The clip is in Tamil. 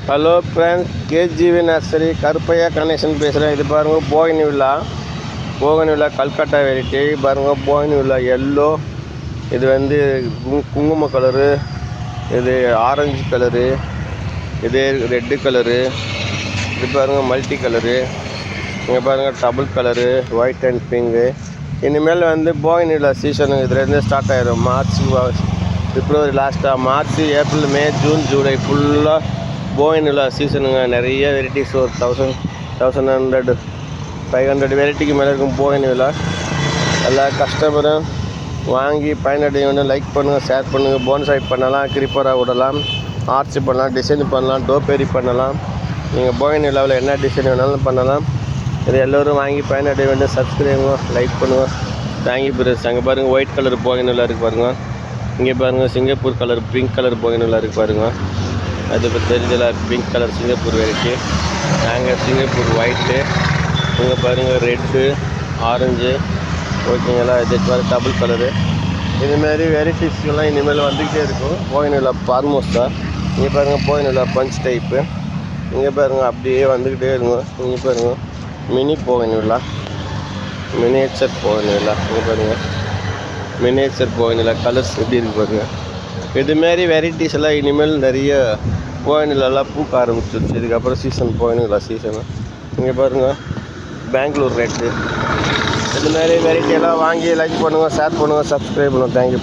Hello friends, KGV nursery Karuppaiya Ganesan பேசுகிறேன். இது பாருங்கள் போகன்வில்லா கல்கட்டா வெரைட்டி பாருங்கள். போகன்வில்லா எல்லோ, இது வந்து குங்கும கலரு, இது ஆரஞ்சு கலரு, இது ரெட்டு கலரு, இது பாருங்கள் மல்டி கலரு, இங்கே பாருங்கள் double colour, white and pink. இனிமேல் வந்து போகன்வில்லா சீசனு இதுலேருந்து ஸ்டார்ட் ஆகிடும். மார்ச், பிப்ரவரி லாஸ்ட்டாக மார்ச், ஏப்ரல், மே, ஜூன், ஜூலை ஃபுல்லாக போகன்வில்லா சீசனுங்க. நிறைய வெரைட்டிஸ், ஒரு 1100 500 வெரைட்டிக்கு மேலே இருக்கும் போகன்வில்லா. எல்லா கஸ்டமரும் வாங்கி பயனடைய வேண்டும். லைக் பண்ணுங்கள், ஷேர் பண்ணுங்கள். போன்சாய் பண்ணலாம், கிரிப்பராக விடலாம், ஆர்ச் பண்ணலாம், டிசைன் பண்ணலாம், டோப்பேரி பண்ணலாம். நீங்கள் போகன்வில்லாவில் என்ன டிசைன் வேணாலும் பண்ணலாம். இது எல்லோரும் வாங்கி பயனடைய வேண்டும். சப்ஸ்கிரைபுங்க, லைக் பண்ணுங்கள். Thank you brothers. அங்கே பாருங்கள் ஒயிட் கலர் போகன்வில்லா இருக்குது பாருங்கள். இங்கே பாருங்கள் சிங்கப்பூர் கலர், பிங்க் கலர் போகன்வில்லா இருக்குது பாருங்கள். அது இப்போ தெரிஞ்சல பிங்க் கலர் சிங்கப்பூர் வெரைட்டி. நாங்கள் சிங்கப்பூர் ஒயிட்டு, இங்கே பாருங்கள் ரெட்டு, ஆரஞ்சு, ஓகேங்களா. இது டபுள் கலரு. இதுமாரி வெரைட்டிஸ்லாம் இனிமேல் வந்துக்கிட்டே இருக்கும். போகன்வில்லா ஃபார்மோஸா, இங்கே பாருங்கள் போகன்வில்லா பஞ்ச் டைப்பு, இங்கே பாருங்கள் அப்படியே வந்துக்கிட்டே இருக்கும். இங்கே பாருங்கள் மினி போகன்வில்லா, மினியேச்சர் போகன்வில்லா, இங்கே பாருங்கள் மினியேச்சர் போகன்வில்லா கலர்ஸ் எப்படி இருக்குது பாருங்கள். இதுமாரி வெரைட்டிஸ் எல்லாம் இனிமேல் நிறைய போகன்வில்லாலாம் பூக்க ஆரம்பிச்சிருச்சு. இதுக்கப்புறம் சீசன் போகன்வில்லா சீசனு. இங்கே பாருங்கள் பெங்களூர் ரெட்டு. இதுமாரி வெரைட்டியெல்லாம் வாங்கி லைக் பண்ணுங்கள், ஷேர் பண்ணுங்கள், சப்ஸ்கிரைப் பண்ணுங்கள். தேங்க்யூ.